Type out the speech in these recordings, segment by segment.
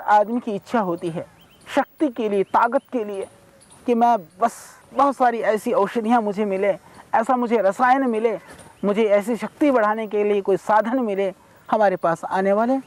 आदमी की इच्छा होती है शक्ति के लिए, ताकत के लिए, कि मैं बस बहुत सारी ऐसी औषधियाँ मुझे मिले, ऐसा मुझे रसायन मिले, मुझे ऐसी शक्ति बढ़ाने के लिए कोई साधन मिले। हमारे पास आने वाले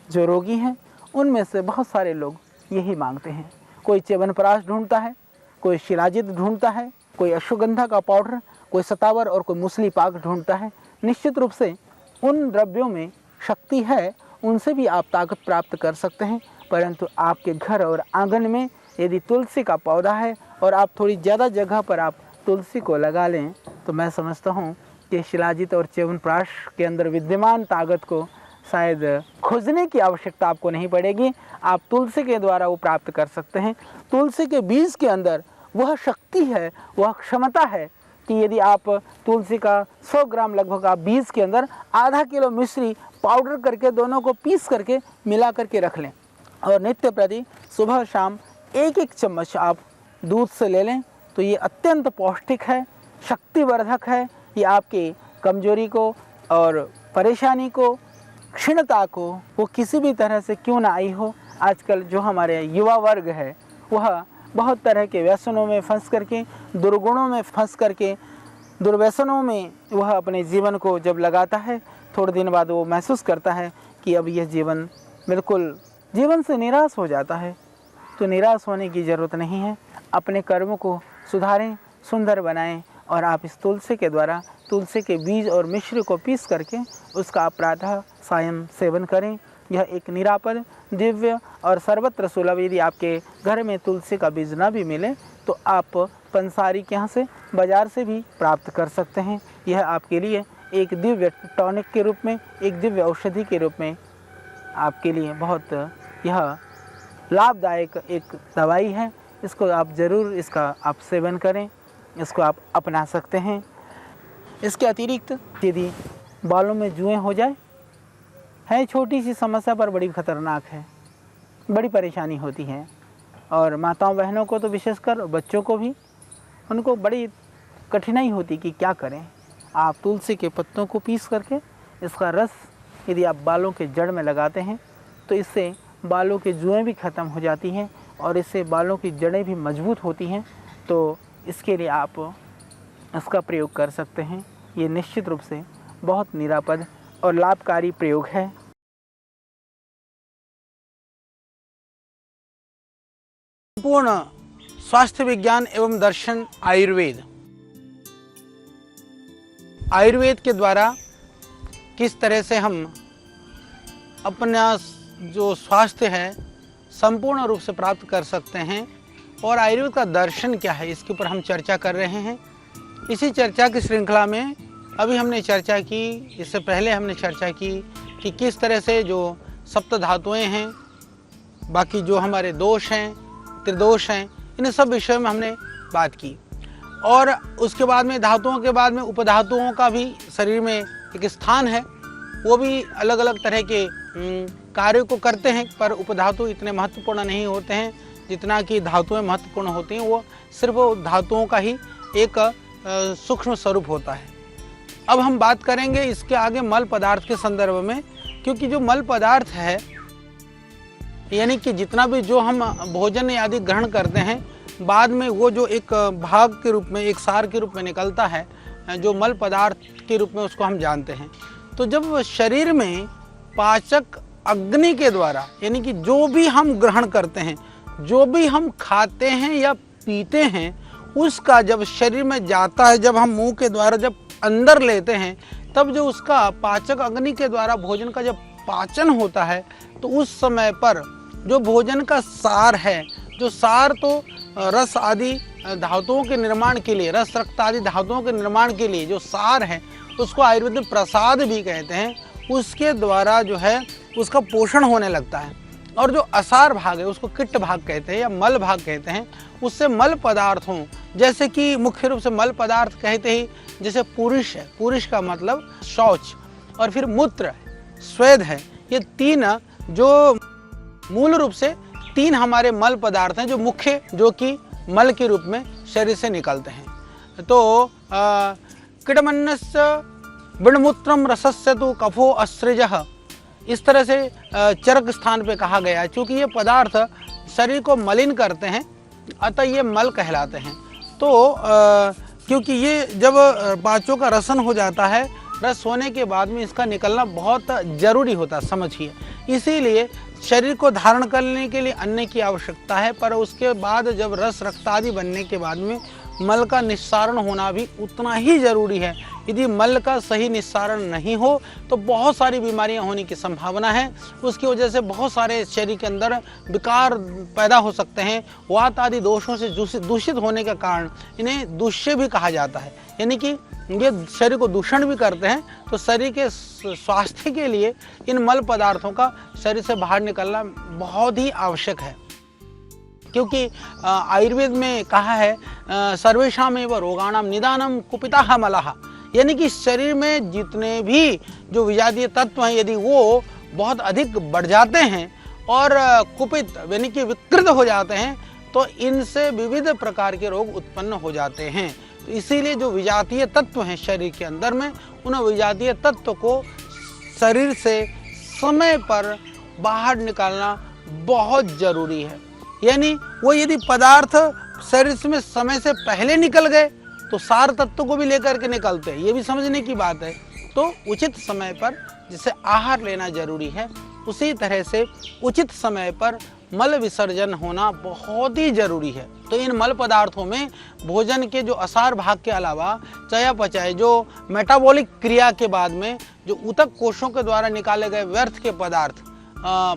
जो रोगी हैं उनमें से बहुत सारे लोग यही मांगते हैं। कोई च्यवनप्राश ढूंढता है, कोई शिलाजित ढूंढता है, कोई अश्वगंधा का पाउडर, कोई सतावर और कोई मूसली पाक ढूंढता है। निश्चित रूप से उन द्रव्यों में शक्ति है, उनसे भी आप ताकत प्राप्त कर सकते हैं, परंतु आपके घर और आंगन में यदि तुलसी का पौधा है और आप थोड़ी ज़्यादा जगह पर आप तुलसी को लगा लें तो मैं समझता हूँ कि शिलाजित और च्यवनप्राश के अंदर विद्यमान ताकत को शायद खोजने की आवश्यकता आपको नहीं पड़ेगी। आप तुलसी के द्वारा वो प्राप्त कर सकते हैं। तुलसी के बीज के अंदर वह शक्ति है, वह क्षमता है कि यदि आप तुलसी का 100 ग्राम लगभग आप बीज के अंदर आधा किलो मिश्री पाउडर करके दोनों को पीस करके मिला करके रख लें और नित्य प्रति सुबह शाम 1-1 चम्मच आप दूध से ले लें तो ये अत्यंत पौष्टिक है, शक्तिवर्धक है। ये आपकी कमजोरी को और परेशानी को, क्षीणता को, वो किसी भी तरह से क्यों ना आई हो, आजकल जो हमारे युवा वर्ग है वह बहुत तरह के व्यसनों में फंस करके, दुर्गुणों में फंस करके, दुर्व्यसनों में वह अपने जीवन को जब लगाता है, थोड़े दिन बाद वो महसूस करता है कि अब यह जीवन बिल्कुल जीवन से निराश हो जाता है। तो निराश होने की ज़रूरत नहीं है। अपने कर्म को सुधारें, सुंदर बनाएं और आप इस तुलसी के द्वारा तुलसी के बीज और मिश्र को पीस करके उसका आप प्रातः सायं सेवन करें। यह एक निरापद, दिव्य और सर्वत्र सुलभ। यदि आपके घर में तुलसी का बीज ना भी मिले तो आप पंसारी के यहाँ से, बाज़ार से भी प्राप्त कर सकते हैं। यह आपके लिए एक दिव्य टॉनिक के रूप में, एक दिव्य औषधि के रूप में आपके लिए बहुत यह लाभदायक एक दवाई है। इसको आप ज़रूर इसका आप सेवन करें, इसको आप अपना सकते हैं। इसके अतिरिक्त यदि बालों में जुएँ हो जाए, है छोटी सी समस्या पर बड़ी खतरनाक है, बड़ी परेशानी होती है और माताओं बहनों को तो विशेषकर, बच्चों को भी, उनको बड़ी कठिनाई होती कि क्या करें। आप तुलसी के पत्तों को पीस करके इसका रस यदि आप बालों के जड़ में लगाते हैं तो इससे बालों के जुएँ भी ख़त्म हो जाती हैं और इससे बालों की जड़ें भी मजबूत होती हैं। तो इसके लिए आप इसका प्रयोग कर सकते हैं। ये निश्चित रूप से बहुत निरापद और लाभकारी प्रयोग है। संपूर्ण स्वास्थ्य विज्ञान एवं दर्शन आयुर्वेद, आयुर्वेद के द्वारा किस तरह से हम अपना जो स्वास्थ्य है संपूर्ण रूप से प्राप्त कर सकते हैं और आयुर्वेद का दर्शन क्या है, इसके ऊपर हम चर्चा कर रहे हैं। इसी चर्चा की श्रृंखला में अभी हमने चर्चा की, इससे पहले हमने चर्चा की कि किस तरह से जो सप्त धातुएँ हैं, बाकी जो हमारे दोष हैं, त्रिदोष हैं, इन सब विषयों में हमने बात की। और उसके बाद में धातुओं के बाद में उपधातुओं का भी शरीर में एक स्थान है, वो भी अलग अलग तरह के कार्यों को करते हैं, पर उपधातु इतने महत्वपूर्ण नहीं होते हैं जितना कि धातुएं महत्वपूर्ण होती हैं। वो सिर्फ धातुओं का ही एक सूक्ष्म स्वरूप होता है। अब हम बात करेंगे इसके आगे मल पदार्थ के संदर्भ में, क्योंकि जो मल पदार्थ है यानी कि जितना भी जो हम भोजन आदि ग्रहण करते हैं, बाद में वो जो एक भाग के रूप में, एक सार के रूप में निकलता है, जो मल पदार्थ के रूप में उसको हम जानते हैं। तो जब शरीर में पाचक अग्नि के द्वारा, यानी कि जो भी हम ग्रहण करते हैं, जो भी हम खाते हैं या पीते हैं, उसका जब शरीर में जाता है, जब हम मुंह के द्वारा जब अंदर लेते हैं, तब जो उसका पाचक अग्नि के द्वारा भोजन का जब पाचन होता है, तो उस समय पर जो भोजन का सार है, जो सार तो रस आदि धातुओं के निर्माण के लिए, रस रक्त आदि धातुओं के निर्माण के लिए जो सार है, उसको आयुर्वेद में प्रसाद भी कहते हैं। उसके द्वारा जो है उसका पोषण होने लगता है। और जो असार भाग है उसको किट्ट भाग कहते हैं या मल भाग कहते हैं। उससे मल पदार्थों, जैसे कि मुख्य रूप से मल पदार्थ कहते ही जैसे पुरुष है, पुरुष का मतलब शौच, और फिर मूत्र है, स्वेद है, ये तीन जो मूल रूप से तीन हमारे मल पदार्थ हैं जो मुख्य, जो कि मल के रूप में शरीर से निकलते हैं। तो किटमन्नस्य विणमूत्रम रसस्य तु कफो अस्त्रिजः इस तरह से चरक स्थान पे कहा गया है, क्योंकि ये पदार्थ शरीर को मलिन करते हैं, अतः ये मल कहलाते हैं। तो क्योंकि ये जब पांचों का रसन हो जाता है, रस होने के बाद में इसका निकलना बहुत जरूरी होता है, समझिए। इसीलिए शरीर को धारण करने के लिए अन्न की आवश्यकता है, पर उसके बाद जब रस रक्त आदि बनने के बाद में मल का निस्सारण होना भी उतना ही जरूरी है। यदि मल का सही निस्सारण नहीं हो तो बहुत सारी बीमारियां होने की संभावना है। उसकी वजह से बहुत सारे शरीर के अंदर विकार पैदा हो सकते हैं। वात आदि दोषों से दूषित होने के कारण इन्हें दूष्य भी कहा जाता है, यानी कि ये शरीर को दूषण भी करते हैं। तो शरीर के स्वास्थ्य के लिए इन मल पदार्थों का शरीर से बाहर निकलना बहुत ही आवश्यक है, क्योंकि आयुर्वेद में कहा है सर्वेषाम एव रोगाणाम निदानम कुपिता मलः, यानी कि शरीर में जितने भी जो विजातीय तत्व हैं यदि वो बहुत अधिक बढ़ जाते हैं और कुपित यानी कि विकृत हो जाते हैं तो इनसे विविध प्रकार के रोग उत्पन्न हो जाते हैं। तो इसीलिए जो विजातीय तत्व हैं शरीर के अंदर में, उन विजातीय तत्व को शरीर से समय पर बाहर निकालना बहुत जरूरी है। यानी वो यदि पदार्थ शरीर में समय से पहले निकल गए तो सार तत्व को भी लेकर के निकलते हैं, ये भी समझने की बात है। तो उचित समय पर जिसे आहार लेना जरूरी है, उसी तरह से उचित समय पर मल विसर्जन होना बहुत ही जरूरी है। तो इन मल पदार्थों में भोजन के जो असार भाग के अलावा चयापचय, जो मेटाबॉलिक क्रिया के बाद में जो ऊतक कोशों के द्वारा निकाले गए व्यर्थ के पदार्थ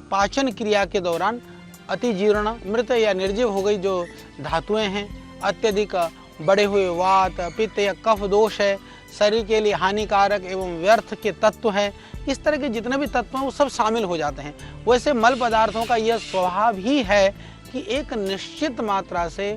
पाचन क्रिया के दौरान अतिजीर्ण, मृत या निर्जीव हो गई जो धातुएं हैं, अत्यधिक बढ़े हुए वात, पित्त या कफ दोष है, शरीर के लिए हानिकारक एवं व्यर्थ के तत्व हैं, इस तरह के जितने भी तत्व हैं वो सब शामिल हो जाते हैं। वैसे मल पदार्थों का यह स्वभाव ही है कि एक निश्चित मात्रा से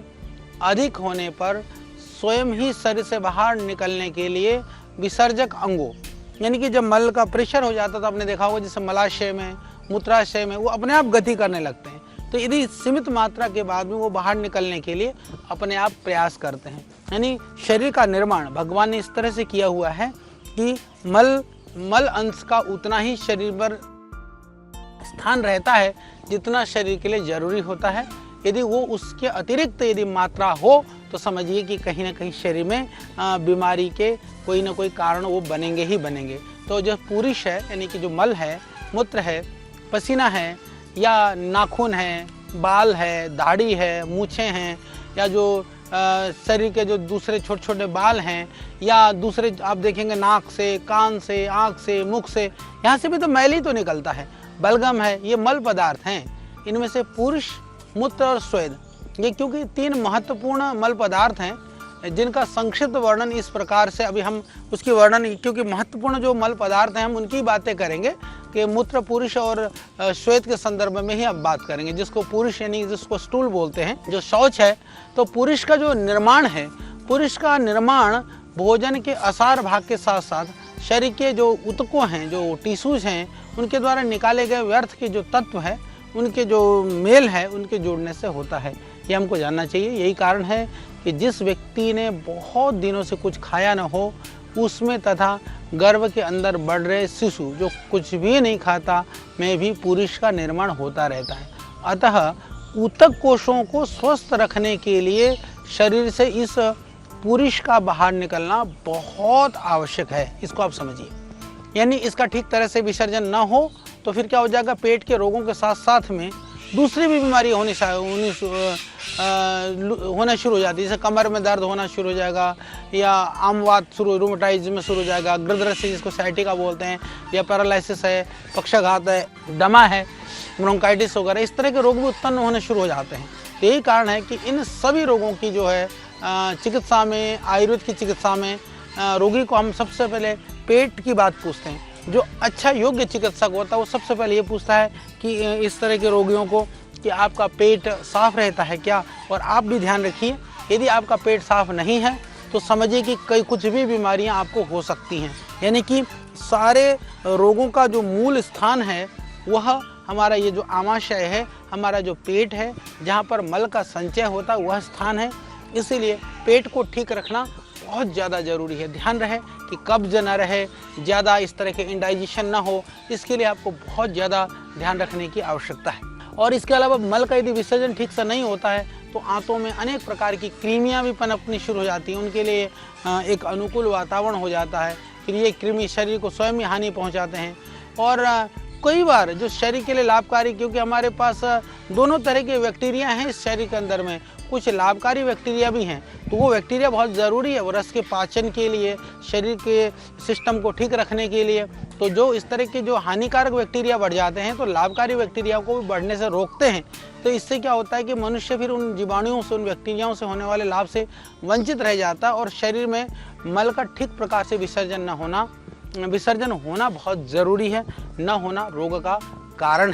अधिक होने पर स्वयं ही शरीर से बाहर निकलने के लिए विसर्जक अंगों, यानी कि जब मल का प्रेशर हो जाता है तो आपने देखा होगा जैसे मलाशय में, मूत्राशय में वो अपने आप गति करने लगते हैं। तो यदि सीमित मात्रा के बाद में वो बाहर निकलने के लिए अपने आप प्रयास करते हैं। यानी शरीर का निर्माण भगवान ने इस तरह से किया हुआ है कि मल अंश का उतना ही शरीर पर स्थान रहता है जितना शरीर के लिए जरूरी होता है। यदि वो उसके अतिरिक्त यदि मात्रा हो तो समझिए कि कहीं ना कहीं शरीर में बीमारी के कोई ना कोई कारण वो बनेंगे ही बनेंगे। तो जो पुरुष है, यानी कि जो मल है, मूत्र है, पसीना है, या नाखून है, बाल है, दाढ़ी है, मूछें हैं, या जो शरीर के जो दूसरे छोटे छोटे बाल हैं, या दूसरे आप देखेंगे नाक से, कान से, आँख से, मुख से, यहाँ से भी तो मैल ही तो निकलता है, बलगम है, ये मल पदार्थ हैं। इनमें से पुरुष, मूत्र और स्वेद, ये क्योंकि 3 महत्वपूर्ण मल पदार्थ हैं जिनका संक्षिप्त वर्णन इस प्रकार से अभी हम उसकी वर्णन, क्योंकि महत्वपूर्ण जो मल पदार्थ हैं हम उनकी बातें करेंगे कि मूत्र, पुरुष और श्वेत के संदर्भ में ही अब बात करेंगे। जिसको पुरुष यानी जिसको स्टूल बोलते हैं, जो शौच है, तो पुरुष का जो निर्माण है, पुरुष का निर्माण भोजन के असार भाग के साथ साथ शरीर के जो ऊतकों हैं, जो टिश्यूज हैं, उनके द्वारा निकाले गए व्यर्थ के जो तत्व है, उनके जो मेल है, उनके जोड़ने से होता है। ये हमको जानना चाहिए। यही कारण है कि जिस व्यक्ति ने बहुत दिनों से कुछ खाया न हो, उसमें तथा गर्भ के अंदर बढ़ रहे शिशु जो कुछ भी नहीं खाता में भी पुरुष का निर्माण होता रहता है। अतः ऊतक कोशों को स्वस्थ रखने के लिए शरीर से इस पुरुष का बाहर निकलना बहुत आवश्यक है, इसको आप समझिए। यानी इसका ठीक तरह से विसर्जन न हो तो फिर क्या हो जाएगा, पेट के रोगों के साथ साथ में दूसरी भी बीमारी होना शुरू हो जाती है। जैसे कमर में दर्द होना शुरू हो जाएगा, या आमवात रूमेटाइज्म शुरू हो जाएगा, गृदरस्य जिसको साइटिका बोलते हैं, या पैरालिसिस है, पक्षाघात है, दमा है, ब्रोंकाइटिस वगैरह, इस तरह के रोग भी उत्पन्न होने शुरू हो जाते हैं। तो यही कारण है कि इन सभी रोगों की जो है चिकित्सा में, आयुर्वेद की चिकित्सा में रोगी को हम सबसे पहले पेट की बात पूछते हैं। जो अच्छा योग्य चिकित्सक होता है वो सबसे पहले ये पूछता है कि इस तरह के रोगियों को कि आपका पेट साफ रहता है क्या। और आप भी ध्यान रखिए, यदि आपका पेट साफ नहीं है तो समझिए कि कई कुछ भी बीमारियां आपको हो सकती हैं। यानी कि सारे रोगों का जो मूल स्थान है वह हमारा ये जो आमाशय है, हमारा जो पेट है, जहाँ पर मल का संचय होता है वह स्थान है। इसीलिए पेट को ठीक रखना बहुत ज़्यादा ज़रूरी है। ध्यान रहे कि कब्ज न रहे, ज़्यादा इस तरह के इंडाइजेशन ना हो, इसके लिए आपको बहुत ज़्यादा ध्यान रखने की आवश्यकता है। और इसके अलावा मल का यदि विसर्जन ठीक से नहीं होता है तो आंतों में अनेक प्रकार की कृमियाँ भी पनपनी शुरू हो जाती हैं। उनके लिए एक अनुकूल वातावरण हो जाता है, फिर ये कृमि शरीर को स्वयं ही हानि पहुँचाते हैं। और कई बार जो शरीर के लिए लाभकारी, क्योंकि हमारे पास दोनों तरह के बैक्टीरिया हैं इस शरीर के अंदर में, कुछ लाभकारी बैक्टीरिया भी हैं, तो वो बैक्टीरिया बहुत ज़रूरी है वो रस के पाचन के लिए, शरीर के सिस्टम को ठीक रखने के लिए। तो जो इस तरह के जो हानिकारक बैक्टीरिया बढ़ जाते हैं तो लाभकारी बैक्टीरिया को भी बढ़ने से रोकते हैं। तो इससे क्या होता है कि मनुष्य फिर उन जीवाणुओं से, उन बैक्टीरियाओं से होने वाले लाभ से वंचित रह जाता है और शरीर में मल का ठीक प्रकार से विसर्जन होना बहुत ज़रूरी है। न होना रोग का कारण